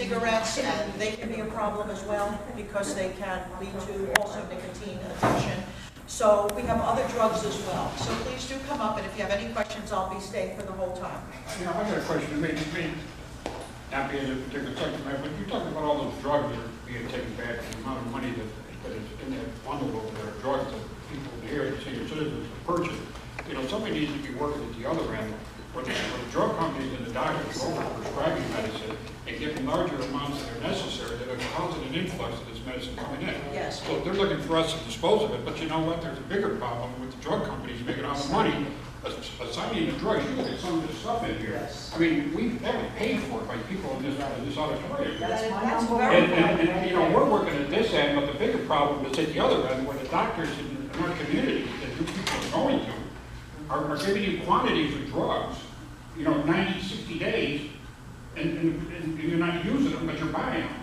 cigarettes, and they can be a problem as well because they can lead to also nicotine addiction. So we have other drugs as well. So please do come up, and if you have any questions, I'll be staying for the whole time. You know, I got a question. It may not be a particular subject matter, but you're talking about all those drugs that are being taken back and the amount of money that is in that bundle over there, drugs that people here, the senior citizens, purchase. You know, somebody needs to be working at the other end, where the drug companies and the doctors are over prescribing medicine and giving larger amounts that are necessary that are causing an influx of this medicine coming in. Yes. So they're looking for us to dispose of it, but you know what? There's a bigger problem with the drug companies making all the money assigning the drugs. You look at some of this stuff in here. Yes. I mean, we have it paid for by people in this auditorium. That's very And you know, we're working at this end, but the bigger problem is at the other end, where the doctors in our community that you people are going to are giving you quantities of drugs, you know, 90, 60 days, and you're not using them, but you're buying them.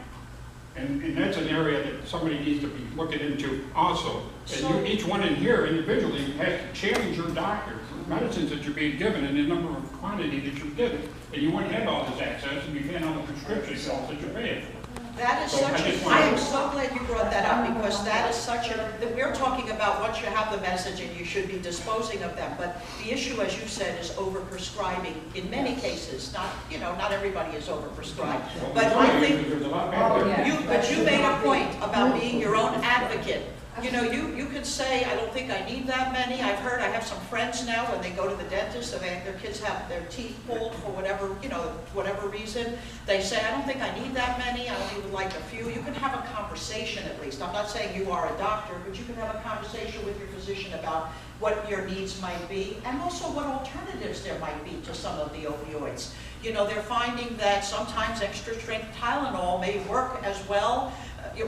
And that's an area that somebody needs to be looking into also. And each one in here individually has to challenge your doctor for medicines that you're being given and the number of quantity that you're given. And you wouldn't have all this access and you can't have the prescription pills that you're paying for. That is I am so glad you brought that up, because that is such that we're talking about once you have the medicines and you should be disposing of them. But the issue, as you said, is overprescribing in many cases. Not, you know, not everybody is overprescribed. But I think you made a point about being your own advocate. You know, you could say, I don't think I need that many. I have some friends now, when they go to the dentist and their kids have their teeth pulled for whatever, you know, whatever reason, they say, I don't think I need that many. I don't even like a few. You can have a conversation at least. I'm not saying you are a doctor, but you can have a conversation with your physician about what your needs might be, and also what alternatives there might be to some of the opioids. You know, they're finding that sometimes extra strength Tylenol may work as well,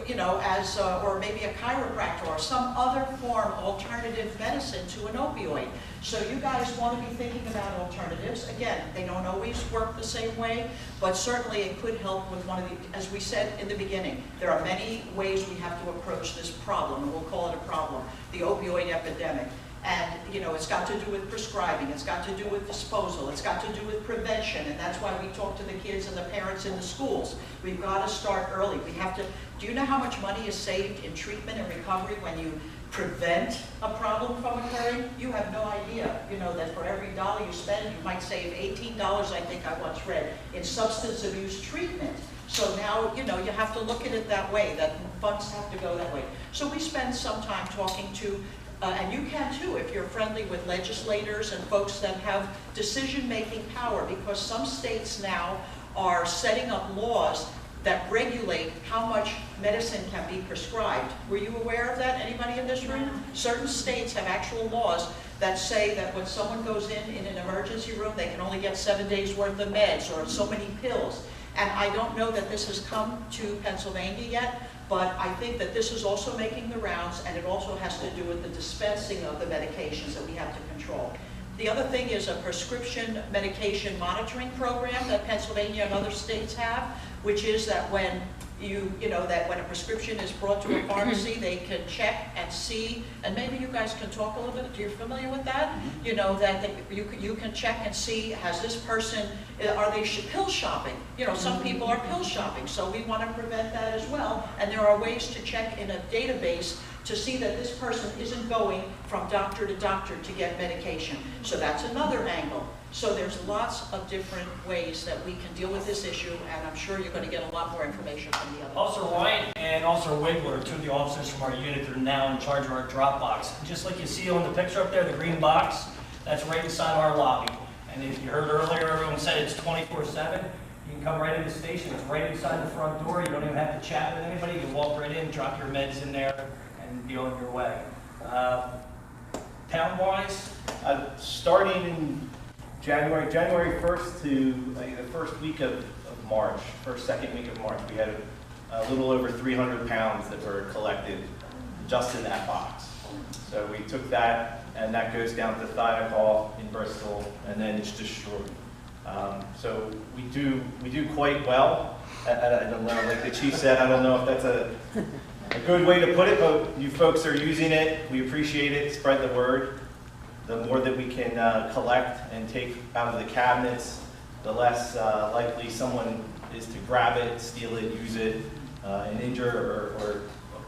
you know, as, or maybe a chiropractor or some other form alternative medicine to an opioid. So you guys want to be thinking about alternatives. Again, they don't always work the same way, but certainly it could help with one of the, as we said in the beginning, there are many ways we have to approach this problem, and we'll call it a problem, the opioid epidemic. And, you know, it's got to do with prescribing, it's got to do with disposal, it's got to do with prevention, and that's why we talk to the kids and the parents in the schools. We've got to start early. We have to, do you know how much money is saved in treatment and recovery when you prevent a problem from occurring? You have no idea, you know, that for every dollar you spend, you might save $18, I think I once read, in substance abuse treatment. So now, you know, you have to look at it that way, that funds have to go that way. So we spend some time talking to and you can too, if you're friendly with legislators and folks that have decision-making power, because some states now are setting up laws that regulate how much medicine can be prescribed. Were you aware of that? Anybody in this room? Certain states have actual laws that say that when someone goes in an emergency room, they can only get 7 days worth of meds or so many pills. And I don't know that this has come to Pennsylvania yet, but I think that this is also making the rounds, and it also has to do with the dispensing of the medications that we have to control. The other thing is a prescription medication monitoring program that Pennsylvania and other states have, which is that when that when a prescription is brought to a pharmacy, they can check and see, and maybe you guys can talk a little bit, you're familiar with that? You know, that you can check and see, has this person, are they pill shopping? You know, some people are pill shopping, so we want to prevent that as well, and there are ways to check in a database to see that this person isn't going from doctor to doctor to get medication. So that's another angle. So there's lots of different ways that we can deal with this issue, and I'm sure you're going to get a lot more information from the others. Officer Wyant and Officer Wiggler, two of the officers from our unit, that are now in charge of our drop box. Just like you see on the picture up there, the green box, that's right inside our lobby. And if you heard earlier, everyone said it's 24/7. You can come right in the station. It's right inside the front door. You don't even have to chat with anybody. You can walk right in, drop your meds in there, and be on your way. Town-wise, starting in January 1st to the first week of March, second week of March, we had a little over 300 pounds that were collected just in that box. So we took that, and that goes down to Thiokol in Bristol, and then it's destroyed. So we do quite well. I don't know, like the chief said, I don't know if that's a good way to put it, but you folks are using it. We appreciate it. Spread the word. The more that we can collect and take out of the cabinets, the less likely someone is to grab it, steal it, use it, and injure or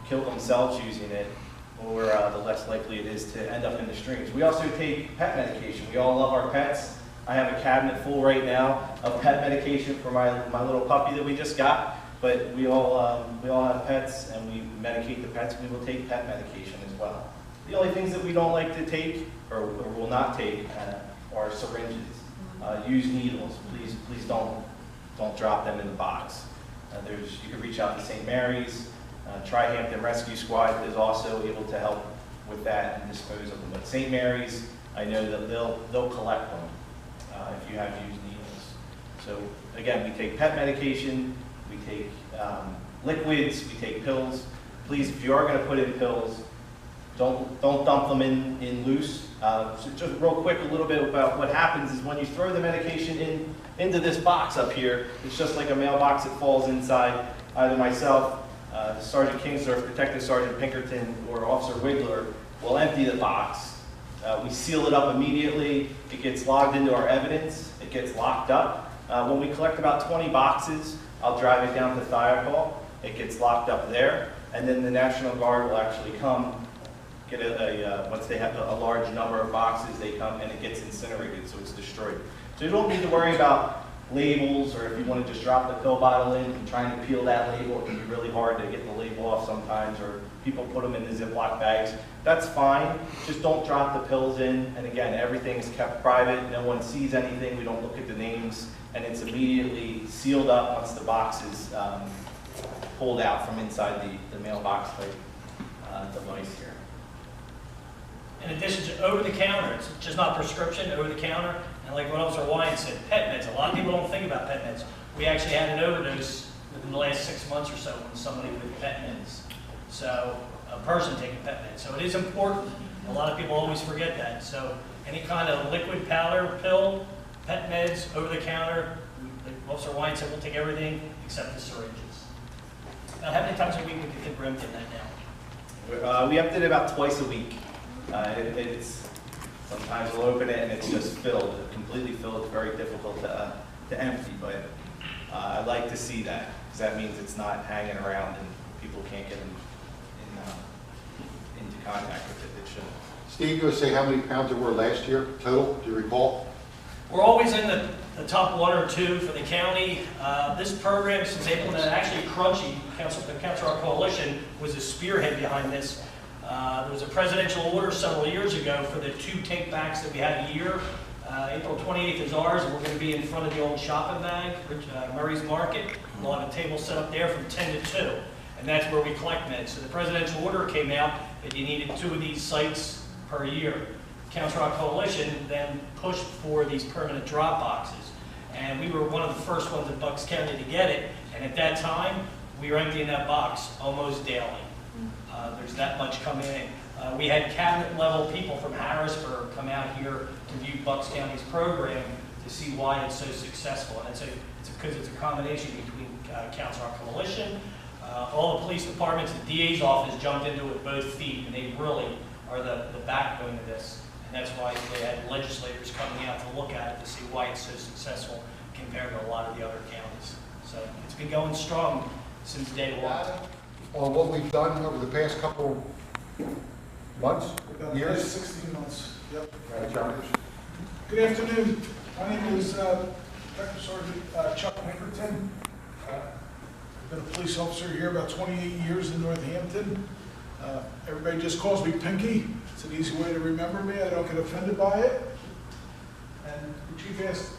kill themselves using it, or the less likely it is to end up in the streams. We also take pet medication. We all love our pets. I have a cabinet full right now of pet medication for my little puppy that we just got, but we all have pets and we medicate the pets. We will take pet medication as well. The only things that we don't like to take or will not take are syringes, used needles. Please don't drop them in the box. You can reach out to St. Mary's. Tri-Hampton Rescue Squad is also able to help with that and dispose of them. But St. Mary's, I know that they'll collect them if you have used needles. So again, we take pet medication, we take liquids, we take pills. Please, if you are going to put in pills, don't dump them in loose. So just real quick, a little bit about what happens is when you throw the medication into this box up here, it's just like a mailbox that falls inside. Either myself, Sergeant Kingsdorf, Detective Sergeant Pinkerton, or Officer Wiggler will empty the box. We seal it up immediately. It gets logged into our evidence. It gets locked up. When we collect about 20 boxes, I'll drive it down to Thiokol. It gets locked up there, and then the National Guard will actually come get once they have a large number of boxes, they come and it gets incinerated, so it's destroyed. So you don't need to worry about labels, or if you want to just drop the pill bottle in and trying to peel that label, it can be really hard to get the label off sometimes, or people put them in the Ziploc bags. That's fine, just don't drop the pills in, and again, everything is kept private, no one sees anything, we don't look at the names, and it's immediately sealed up once the box is pulled out from inside the mailbox type device here. In addition to over-the-counter, it's just not prescription, over-the-counter, and like what Officer Wyant said, pet meds. A lot of people don't think about pet meds. We actually had an overdose within the last 6 months or so when somebody with pet meds. So, a person taking pet meds. So it is important. A lot of people always forget that. So any kind of liquid, powder, pill, pet meds, over-the-counter, like Officer Wyant said, we'll take everything except the syringes. Now, how many times a week would you think we're emptying that now? We empty it about twice a week. It's sometimes we'll open it and it's just filled, completely filled. It's very difficult to empty, but I like to see that because that means it's not hanging around and people can't get into contact with it. It shouldn't. Steve, you want to say how many pounds there were last year total? Do you recall? We're always in the top 1 or 2 for the county. This program, since April, and actually Crunchy, the Council Our Coalition, was a spearhead behind this. There was a presidential order several years ago for the 2 take-backs that we had a year. April 28th is ours, and we're going to be in front of the old shopping bag, Murray's Market. We'll have a table set up there from 10 to 2, and that's where we collect meds. So the presidential order came out that you needed 2 of these sites per year. Council Our Coalition then pushed for these permanent drop boxes, and we were one of the first ones in Bucks County to get it, and at that time, we were emptying that box almost daily. There's that much coming in. We had cabinet level people from Harrisburg come out here to view Bucks County's program to see why it's so successful. And it's because it's a combination between Council Our Coalition, all the police departments, the DA's office jumped into it with both feet, and they really are the backbone of this. And that's why they had legislators coming out to look at it to see why it's so successful compared to a lot of the other counties. So it's been going strong since day one. On what we've done over the past couple months, About years? 16 months, yep. John. Good afternoon. My name is Detective Sergeant Chuck Pinkerton. I've been a police officer here about 28 years in Northampton. Everybody just calls me Pinky. It's an easy way to remember me. I don't get offended by it. And the chief asked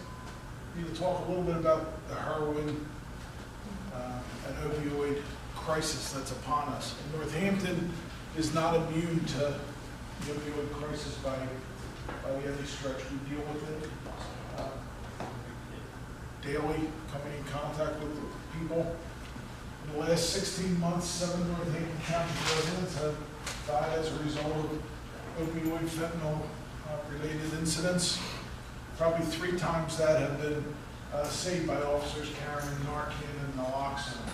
me to talk a little bit about the heroin and opioid crisis that's upon us. And Northampton is not immune to the opioid crisis by any stretch. We deal with it daily, coming in contact with people. In the last 16 months, 7 Northampton County residents have died as a result of opioid fentanyl related incidents. Probably 3 times that have been saved by officers carrying Narcan and naloxone.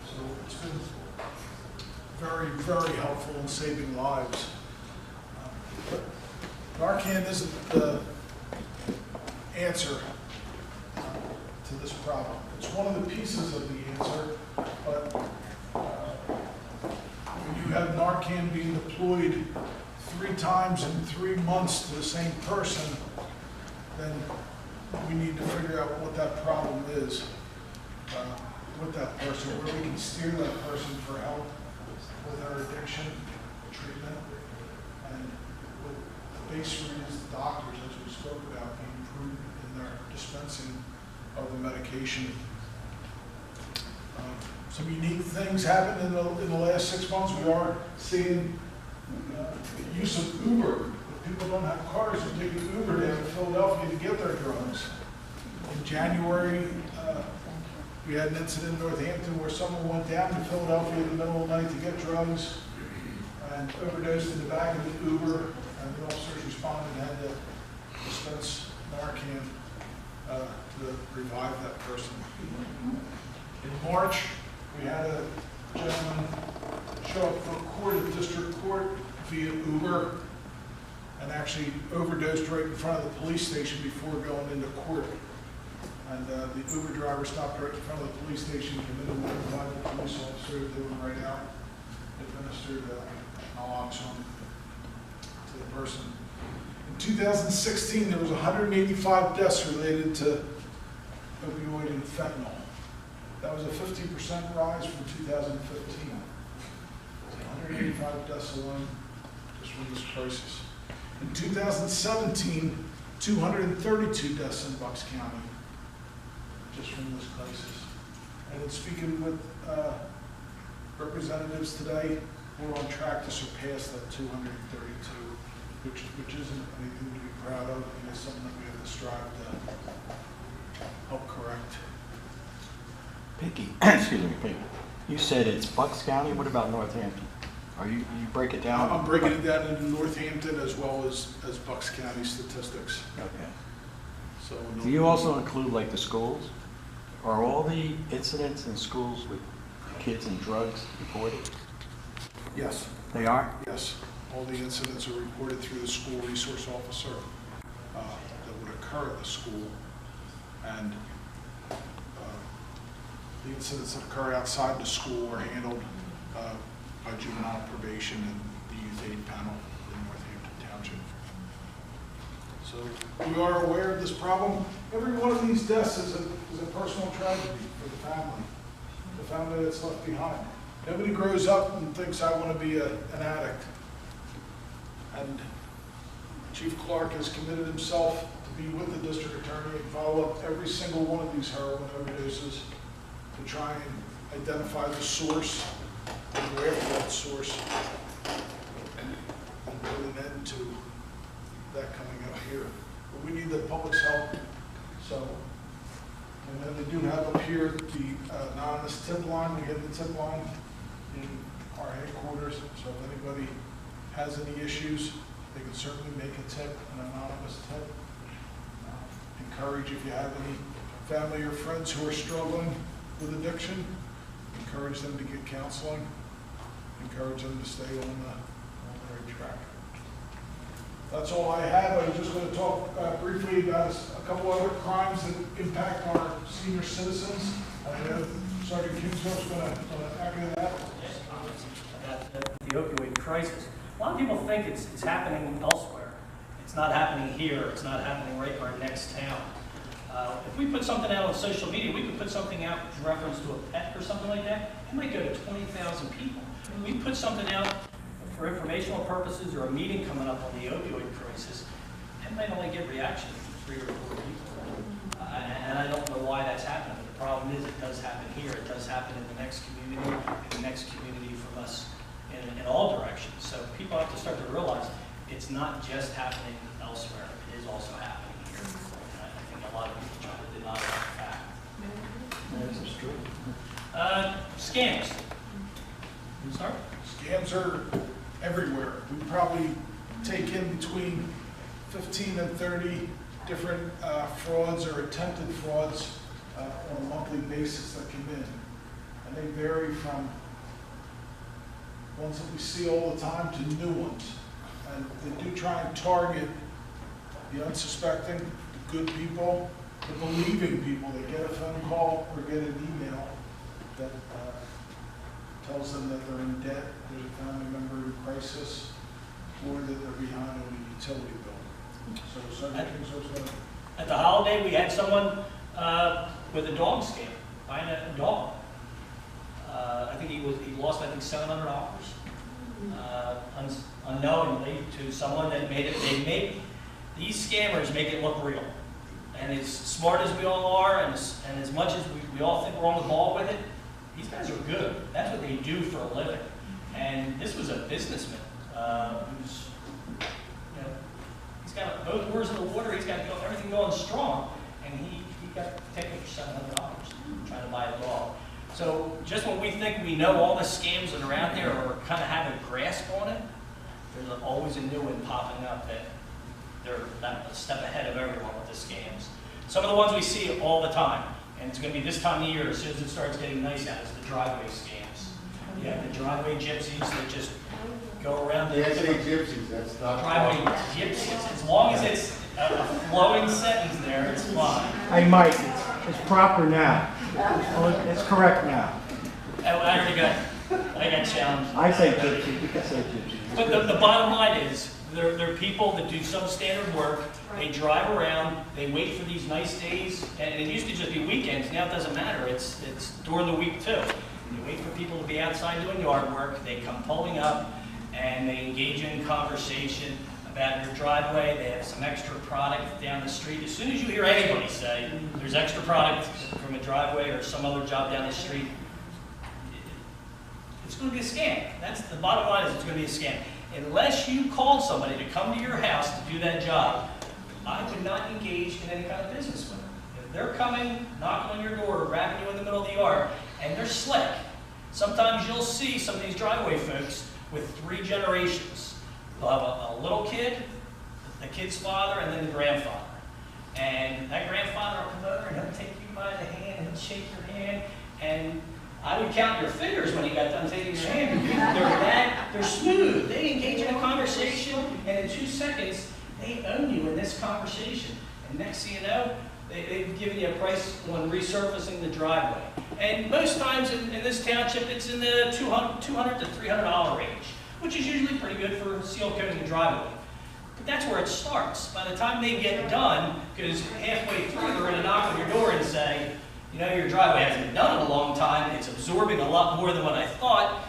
So it's been very, very helpful in saving lives. But Narcan isn't the answer to to this problem. It's one of the pieces of the answer, but when you have Narcan being deployed 3 times in 3 months to the same person, then we need to figure out what that problem is with that person, where we can steer that person for help with their addiction treatment, and with the base reasons doctors, as we spoke about, being prudent in their dispensing of the medication. Some unique things happened in the last 6 months. We are seeing the use of Uber. If people don't have cars, they're taking Uber down to Philadelphia to get their drugs. In January, we had an incident in Northampton where someone went down to Philadelphia in the middle of the night to get drugs and overdosed in the back of the Uber, and the officers responded and had to dispense Narcan to revive that person. In March, we had a gentleman show up for court at district court via Uber and actually overdosed right in front of the police station before going into court. And the Uber driver stopped right in front of the police station, came in and notified the police officer that they were right out, administered naloxone to the person. In 2016, there was 185 deaths related to opioid and fentanyl. That was a 50% rise from 2015. 185 deaths alone just from this crisis. In 2017, 232 deaths in Bucks County just from this crisis. And in speaking with representatives today, we're on track to surpass that 232, which isn't anything to be proud of, and it's something that we have to strive to help correct. Pinky, excuse me, Pinky. You said it's Bucks County. What about Northampton? Are you break it down? I'm breaking it down into Northampton as well as Bucks County statistics. Okay. So Do you also include like the schools? Are all the incidents in schools with kids and drugs reported? Yes. They are? Yes. All the incidents are reported through the school resource officer that would occur at the school, and the incidents that occur outside the school are handled by juvenile probation and the youth aid panel in Northampton Township. So we are aware of this problem. Every one of these deaths is a personal tragedy for the family that's left behind. Nobody grows up and thinks, I want to be an addict. And Chief Clark has committed himself to be with the district attorney and follow up every single one of these heroin overdoses to try and identify the source and go after that source and put an end to that coming up here. But we need the public's help. So, and then they do have up here the anonymous tip line. We have the tip line in our headquarters. So if anybody has any issues, they can certainly make a tip, an anonymous tip. Encourage, if you have any family or friends who are struggling with addiction, encourage them to get counseling, encourage them to stay on the right track. That's all I have. I was just going to talk briefly about a couple other crimes that impact our senior citizens. I know Sergeant Kingsdorf is going to add to that. The opioid crisis. A lot of people think it's happening elsewhere. It's not happening here. It's not happening right in our next town. If we put something out on social media, we could put something out with reference to a pet or something like that. It might go to 20,000 people. If we put something out for informational purposes or a meeting coming up on the opioid crisis, it might only get reaction from 3 or 4 people. And I don't know why that's happening. But the problem is it does happen here. It does happen in the next community, in the next community from us in all directions. So people have to start to realize it's not just happening elsewhere. It is also happening here. And I think a lot of people try to deny that fact. This is true. Scams. Sorry? Scams are everywhere. We probably take in between 15 and 30 different frauds or attempted frauds on a monthly basis that come in. And they vary from ones that we see all the time to new ones. And they do try and target the unsuspecting, the good people, the believing people that get a phone call or get an email that tells them that they're in debt, there's a family member in crisis, or that they're behind on a utility bill. So Sergeant Kingsdorf's At the holiday, we had someone with a dog scam, buying a dog. I think he lost, I think, $700 unknowingly to someone that made it. These scammers make it look real. And as smart as we all are, and as much as we all think we're on the ball with it, these guys are good. That's what they do for a living. And this was a businessman who's, he's got both oars in the water. He's got everything going strong, and he got taken for $700 trying to buy a dog. So just when we think we know all the scams that are out there or kind of have a grasp on it, there's always a new one popping up that they're a step ahead of everyone with the scams. Some of the ones we see all the time, and it's going to be this time of year, as soon as it starts getting nice out, is the driveway scams. You have the driveway gypsies that just go around the gypsies, that's not. driveway gypsies. As long as it's a flowing sentence there, it's fine. Hey, Mike, it's proper now. It's correct now. I already got challenged. I say gypsy, you can say gypsy. But the bottom line is, they're people that do substandard work. They drive around, they wait for these nice days, and it used to just be weekends. Now it doesn't matter. It's during the week too. They wait for people to be outside doing yard work. They come pulling up, and they engage in conversation about your driveway. They have some extra product down the street. As soon as you hear anybody say there's extra product from a driveway or some other job down the street, it's going to be a scam. That's the bottom line, is it's going to be a scam. Unless you call somebody to come to your house to do that job, I would not engage in any kind of business with them. If they're coming, knocking on your door, grabbing you in the middle of the yard, and they're slick, sometimes you'll see some of these driveway folks with 3 generations. They'll have a little kid, the kid's father, and then the grandfather. And that grandfather will come over and he'll take you by the hand, he'll shake your hand, and I would count your fingers when he got done taking your hand. They're smooth. They engage in a conversation, and in 2 seconds, they own you in this conversation. And next thing you know, they've given you a price on resurfacing the driveway. And most times in this township, it's in the $200 to $300 range, which is usually pretty good for seal coating the driveway. But that's where it starts. By the time they get done, because halfway through, they're going to knock on your door and say, you know, your driveway hasn't been done in a long time. It's absorbing a lot more than what I thought.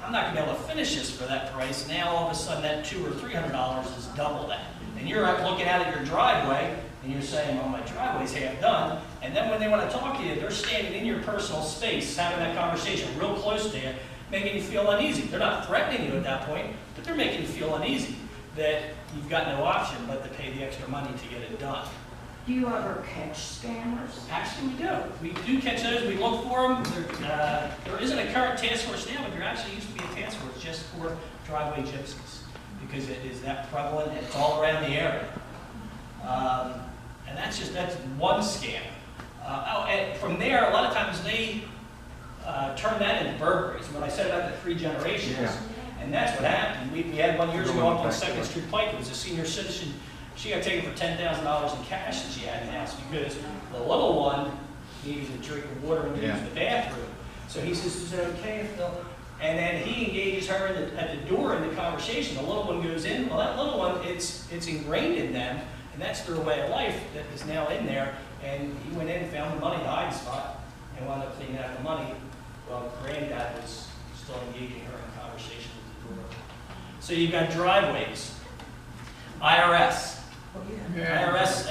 I'm not going to be able to finish this for that price. Now, all of a sudden, that $200 or $300 is double that. And you're looking out at your driveway, and you're saying, well, my driveway's half done. And then when they want to talk to you, they're standing in your personal space, having that conversation real close to you, making you feel uneasy. They're not threatening you at that point, but they're making you feel uneasy, that you've got no option but to pay the extra money to get it done. Do you ever catch scammers? Actually, we do. We do catch those. We look for them. There isn't a current task force now, but there actually used to be a task force just for driveway gypsies, because it is that prevalent and it's all around the area. And that's one scam. And from there, a lot of times they turn that into burglaries. What I said about the 3 generations, and that's what happened. We had one years ago up on 2nd Street Pike. It was a senior citizen. She got taken for $10,000 in cash that she had in the house because the little one needed to drink the water and use the bathroom. So he says, is it okay if they'll... And then he engages her at the door in the conversation. The little one goes in. Well, that little one, it's ingrained in them, and that's their way of life that is now in there. And he went in and found the money, the hiding spot, and wound up cleaning out the money while Granddad was still engaging her in conversation with the door. So you've got driveways, IRS. IRS,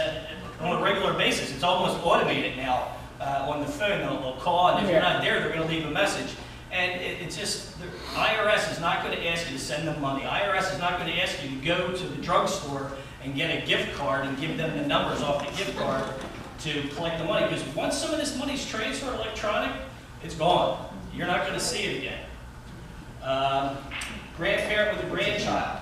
on a regular basis, it's almost automated now on the phone. They'll call, and if you're not there, they're going to leave a message. And it's just, the IRS is not going to ask you to send them money. IRS is not going to ask you to go to the drugstore and get a gift card and give them the numbers off the gift card to collect the money. Because once some of this money's transferred electronic, it's gone. You're not going to see it again. Grandparent with a grandchild.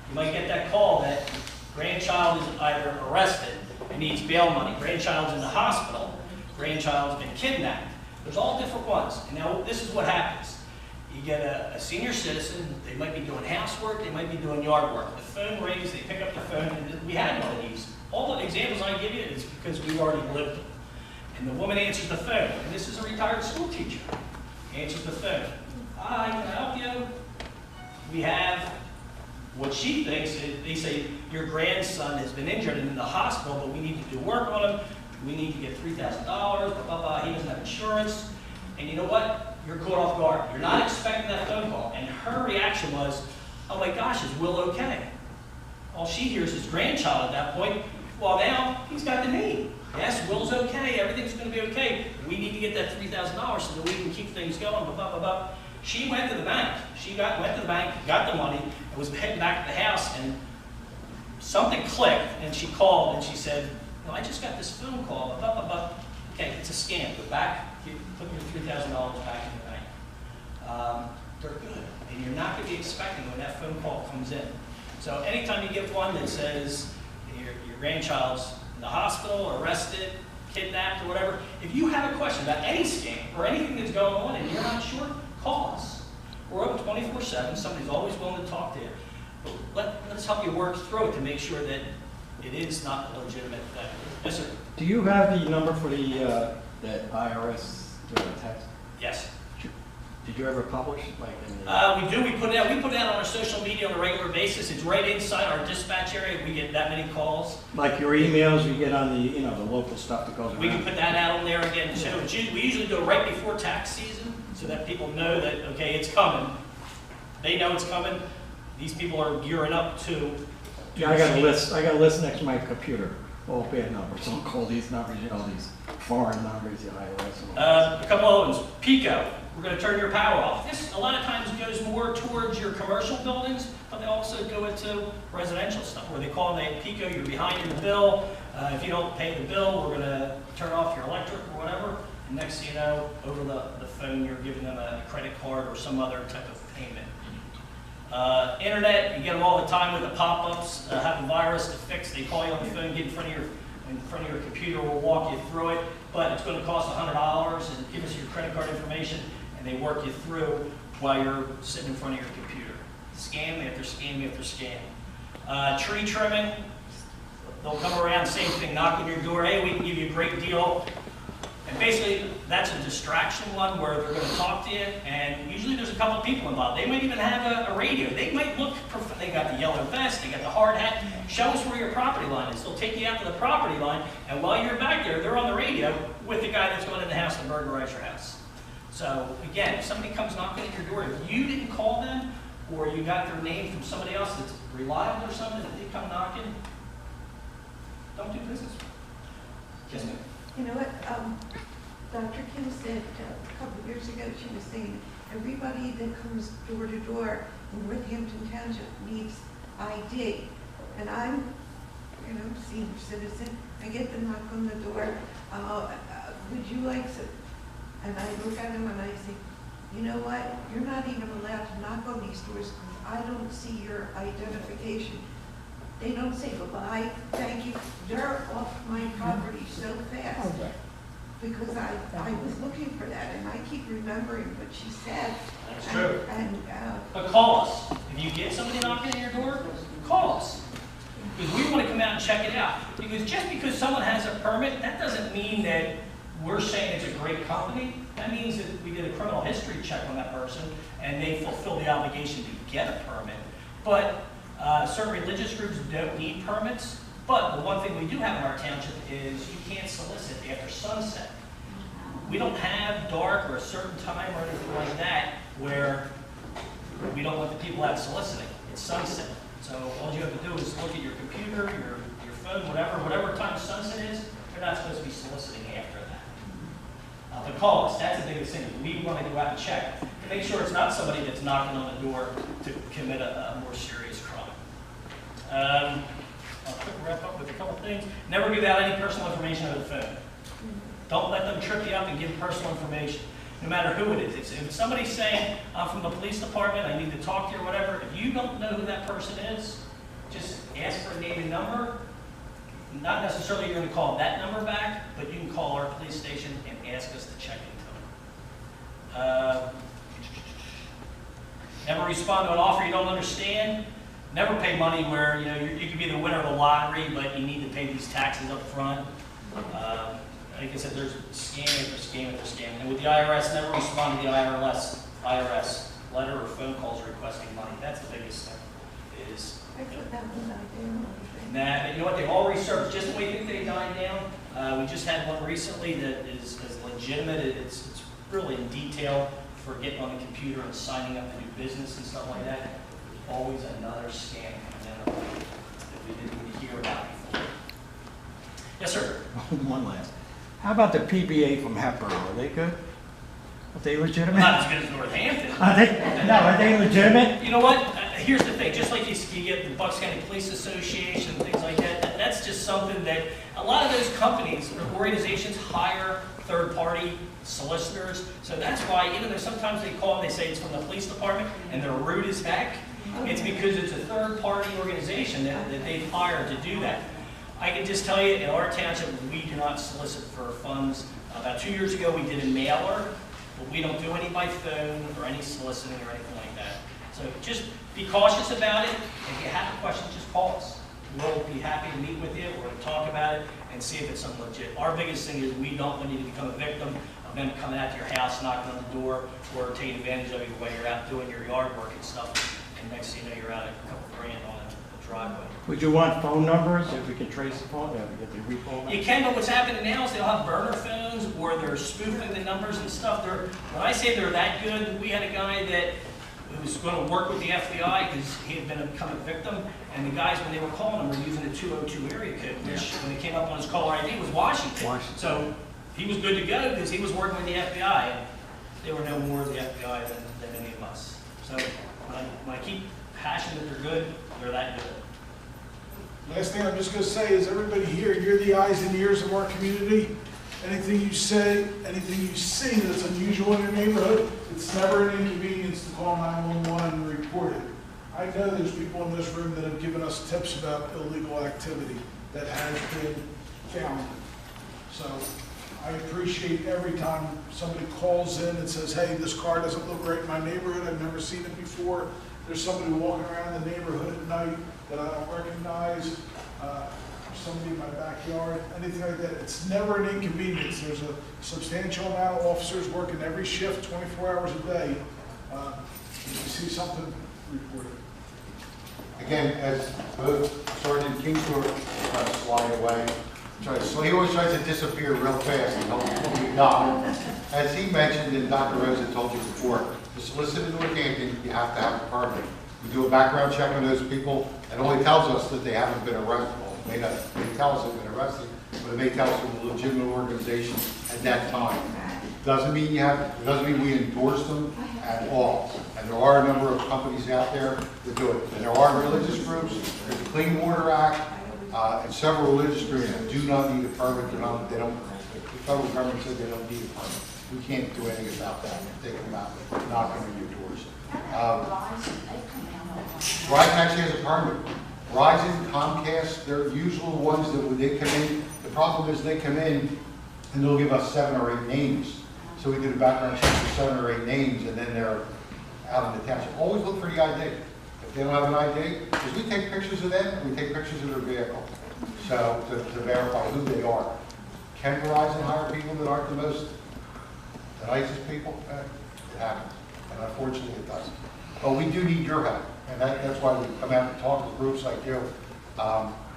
You might get that call that grandchild is either arrested and needs bail money, grandchild's in the hospital, grandchild's been kidnapped. There's all different ones. And now this is what happens. You get a senior citizen, they might be doing housework, they might be doing yard work. The phone rings, they pick up the phone, and we had one of these. All the examples I give you is because we already lived them. And the woman answers the phone, and this is a retired school teacher. Answers the phone. Hi, can I help you? We have what she thinks, they say, your grandson has been injured and in the hospital, but we need to do work on him. We need to get $3,000, blah, blah, blah. He doesn't have insurance. And you know what? You're caught off guard. You're not expecting that phone call. And her reaction was, oh my gosh, is Will okay? All she hears is grandchild at that point. Well, now he's got the name. Yes, Will's okay. Everything's going to be okay. We need to get that $3,000 so that we can keep things going, blah, blah, blah, blah. She went to the bank. Went to the bank, got the money, and was heading back to the house, and something clicked, and she called, and she said, no, I just got this phone call, blah, blah, blah. Okay, it's a scam. Go back, put your $3,000 back in the bank. They're good, and you're not going to be expecting when that phone call comes in. So anytime you get one that says your grandchild's in the hospital, arrested, kidnapped, or whatever, if you have a question about any scam or anything that's going on and you're not sure, call us. We're open 24/7. Somebody's always willing to talk to you. But let's help you work through it to make sure that it is not a legitimate thing. Yes, sir. Do you have the number for the that IRS text? Yes. Did you ever publish like in the... We do. We put it out. We put it out on our social media on a regular basis. It's right inside our dispatch area. We get that many calls. Like your emails you get on the the local stuff that goes around? We can put that out on there again too. We usually do it right before tax season so that people know that okay, it's coming. They know it's coming. These people are gearing up to. Yeah, I got a list. I got a list next to my computer. All bad numbers. Don't call these numbers. These foreign numbers, the IRS. And all A couple of ones. Pico. We're going to turn your power off. This a lot of times goes more towards your commercial buildings, but they also go into residential stuff where they call and they Pico, you're behind in the bill. If you don't pay the bill, we're going to turn off your electric or whatever. And next thing you know, over the phone, you're giving them a credit card or some other type of payment. Internet, you get them all the time with the pop-ups, have a virus to fix. They call you on the phone, get in front of your computer, we'll walk you through it, but it's going to cost $100 and give us your credit card information, and they work you through while you're sitting in front of your computer. Scam after scam after scam. Tree trimming, they'll come around, same thing, knock on your door, hey, we can give you a great deal. And basically, that's a distraction one where they're going to talk to you, and usually there's a couple of people involved. They might even have a radio. They might look, they got the yellow vest, they got the hard hat. Show us where your property line is. They'll take you out to the property line, and while you're back there, they're on the radio with the guy that's going in the house to burglarize your house. So again, if somebody comes knocking at your door, if you didn't call them, or you got their name from somebody else that's reliable or something, that they come knocking, don't do business with them. Yes, ma'am. You know what, Dr. Kim said a couple of years ago, she was saying, everybody that comes door to door in Northampton Township needs ID. And I'm, senior citizen, I get the knock on the door, would you like some? And I look at them and I say, you know what, you're not even allowed to knock on these doors because I don't see your identification. They don't say goodbye, thank you. They're off my property so fast. Okay. Because I was looking for that, and I keep remembering what she said. That's true. And But call us. If you get somebody knocking at your door, call us. Because we want to come out and check it out. Because just because someone has a permit, that doesn't mean that we're saying it's a great company. That means that we did a criminal history check on that person, and they fulfill the obligation to get a permit. But certain religious groups don't need permits, but the one thing we do have in our township is you can't solicit after sunset. We don't have dark or a certain time or anything like that where we don't want the people out soliciting. It's sunset. So all you have to do is look at your computer, your phone, whatever time sunset is, you're not supposed to be soliciting after that. But call us. That's the biggest thing. We want to go out and check to make sure it's not somebody that's knocking on the door to commit a more serious crime. I'll quick wrap up with a couple things. Never give out any personal information over the phone. Don't let them trip you up and give personal information, no matter who it is. If somebody's saying, I'm from the police department, I need to talk to you or whatever, if you don't know who that person is, just ask for a name and number. Not necessarily you're going to call that number back, but you can call our police station and ask us to check into it. respond to an offer you don't understand. Never pay money where, you know, you could be the winner of the lottery, but you need to pay these taxes up front. Like I said, there's scam after scam after scam. And with the IRS, never respond to the IRS letter or phone calls requesting money. That's the biggest thing. Is, I put that one out there. nah, and you know what? They've all researched just when you think they died down. We just had one recently that is legitimate. It's really in detail for getting on the computer and signing up to do business and stuff like that. There's always another scam coming out that we didn't even hear about before. Yes, sir. One last. How about the PBA from Hepburn? Are they good? Are they legitimate? Not as good as Northampton. Are they legitimate? You know what? Here's the thing. Just like you get the Bucks County Police Association and things like that, that's just something that a lot of those companies or organizations hire third-party solicitors. So that's why, even though sometimes they call and they say it's from the police department and they're rude as heck, it's because it's a third-party organization that they've hired to do that. I can just tell you, in our township, we do not solicit for funds. About 2 years ago, we did a mailer, but we don't do any by phone or any soliciting or anything like that. So just be cautious about it. If you have a question, just call us. We'll be happy to meet with you. We're going to talk about it and see if it's something legit. Our biggest thing is we don't want you to become a victim of them coming out to your house, knocking on the door, or taking advantage of you while you're out doing your yard work and stuff. And next thing you know, you're out a couple grand on a driveway. Would you want phone numbers if we can trace the phone? Get the recall? You can, but what's happening now is they'll have burner phones or they're spoofing the numbers and stuff. When I say they're that good, we had a guy that was going to work with the FBI because he had become a victim, and the guys, when they were calling him, were using the 202 area code, which when it came up on his caller ID was Washington. So he was good to go because he was working with the FBI, and they were no more the FBI than any of us. So when I keep hashing that they're good, they're that good. Last thing I'm just going to say is, everybody here, you're the eyes and ears of our community. Anything you say, anything you see that's unusual in your neighborhood, it's never an inconvenience to call 911 and report it. I know there's people in this room that have given us tips about illegal activity that has been found. So I appreciate every time somebody calls in and says, hey, this car doesn't look right in my neighborhood, I've never seen it before. There's somebody walking around the neighborhood at night that I don't recognize, somebody in my backyard, anything like that. It's never an inconvenience. There's a substantial amount of officers working every shift, 24 hours a day. If you see something, report it. Again, as both Sergeant Kingsdorf tries to slide away, so he always tries to disappear real fast and don't be gone. As he mentioned, and Dr. Rosa told you before, to solicit in Northampton, you have to have a permit. We do a background check on those people, and it only tells us that they haven't been arrested. It may tell us they've been arrested, but it may tell us they're a legitimate organization at that time. Doesn't mean we endorse them at all. And there are a number of companies out there that do it. And there are religious groups. There's the Clean Water Act, and several religious groups that do not need a permit. The federal government said they don't need a permit. We can't do anything about that. They come out, not going to be endorsed. Verizon actually has a permit. Verizon, Comcast, they're usually the ones that when they come in, the problem is they come in and they'll give us 7 or 8 names. So we did a background check for 7 or 8 names, and then they're out in the township. Always look for the ID. If they don't have an ID, because we take pictures of them, we take pictures of their vehicle. So to verify who they are. Can Verizon hire people that aren't the nicest people? It happens. And unfortunately it does. But we do need your help. And that's why we come out and talk with groups like you.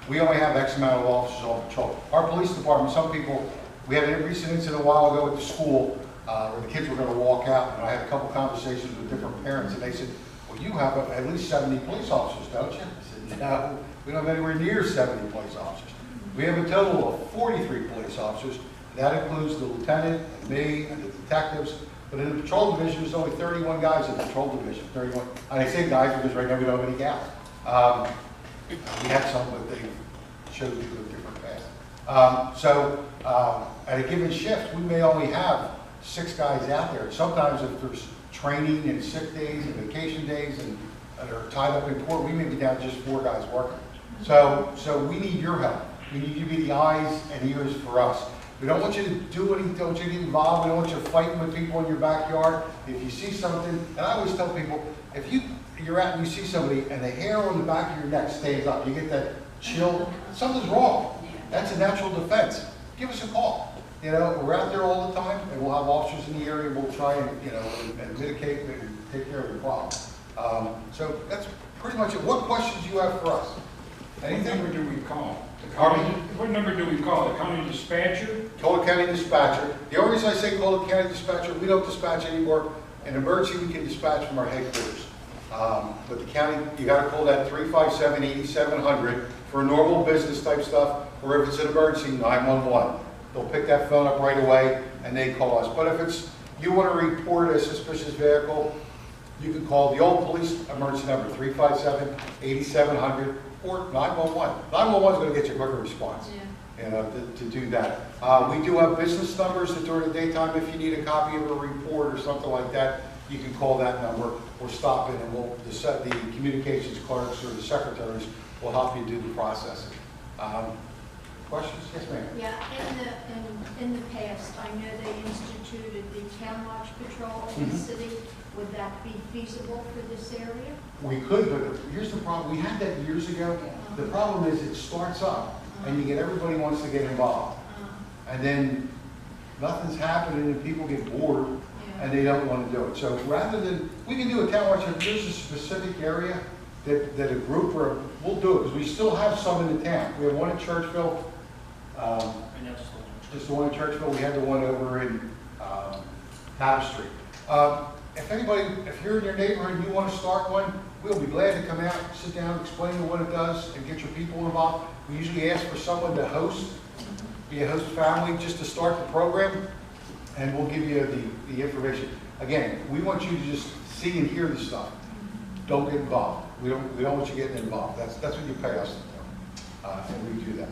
We only have X amount of officers on patrol. Our police department, some people, we had a recent incident a while ago at the school where the kids were going to walk out, and I had a couple conversations with different parents, and they said, well, you have at least 70 police officers, don't you? I said, no, we don't have anywhere near 70 police officers. We have a total of 43 police officers. That includes the lieutenant, and me, and the detectives. But in the patrol division, there's only 31 guys in the patrol division. 31. And I say guys because right now we don't have any gals. We had some, but they chose to do a different path. At a given shift, we may only have 6 guys out there. Sometimes if there's training and sick days and vacation days and are tied up in court, we may be down to just 4 guys working. So we need your help. We need you to be the eyes and ears for us. We don't want you to do anything, don't want you to get involved, we don't want you fighting with people in your backyard. If you see something, and I always tell people, if you're out and you see somebody and the hair on the back of your neck stands up, you get that chill, something's wrong. That's a natural defense. Give us a call. You know, we're out there all the time, and we'll have officers in the area, we'll try and, you know, and mitigate and take care of the problem. So that's pretty much it. What questions do you have for us? What Anything? number do we call? Pardon? What number do we call? The county dispatcher? Call the county dispatcher. The only reason I say call the county dispatcher, we don't dispatch anymore. In emergency, we can dispatch from our headquarters. But the county, you gotta call that 357-8700 for normal business type stuff, or if it's an emergency, 911. They'll pick that phone up right away and they call us. But if it's, you want to report a suspicious vehicle, you can call the old police emergency number, 357-8700 or 911. 911 is going to get you a quicker response, you know, to do that. We do have business numbers that during the daytime, if you need a copy of a report or something like that, you can call that number or stop in and we'll, the communications clerks or the secretaries will help you do the processing. Questions? Yes, ma'am. Yeah, in the past, I know they instituted the town watch patrol in the city. Would that be feasible for this area? We could, but here's the problem. We had that years ago. The problem is it starts up and you get everybody wants to get involved. And then nothing's happening and people get bored and they don't want to do it. So rather than, we can do a town watch if there's a specific area that a group, or we'll do it because we still have some in the town. We have one in Churchville. Just the one in Churchville. We had the one over in Hatter Street. If you're in your neighborhood and you want to start one, we'll be glad to come out, sit down, explain to you what it does, and get your people involved. We usually ask for someone to host, be a host family, just to start the program, and we'll give you the information. Again, we want you to just see and hear the stuff. Don't get involved. We don't want you getting involved. That's what you pay us to do, and we do that.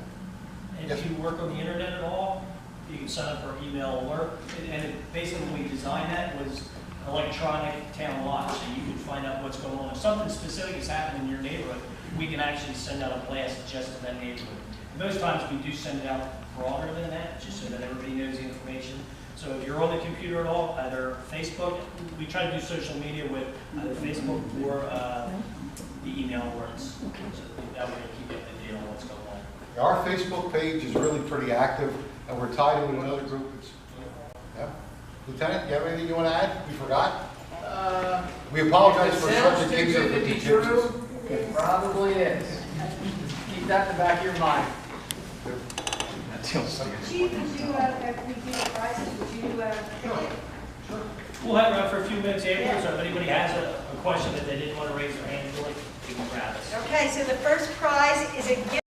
And if you work on the internet at all, you can sign up for email alert. And basically when we designed that was electronic town watch, so you can find out what's going on. If something specific is happening in your neighborhood, we can actually send out a blast just to that neighborhood. Most times we do send it out broader than that, just so that everybody knows the information. So if you're on the computer at all, either Facebook, we try to do social media with either Facebook or the email alerts. So that way we keep you up to date on what's going on. Our Facebook page is really pretty active, and we're tied in with another group. Yeah. Lieutenant, you have anything you want to add? We forgot? We apologize for such a Kingsdorf. Sounds too good to be true. It probably is. Keep that in the back of your mind. Chief, would you, if we do the prizes, would you, We'll hang around for a few minutes after, so if anybody has a question that they didn't want to raise their hand for, you can grab us. Okay, so the first prize is a gift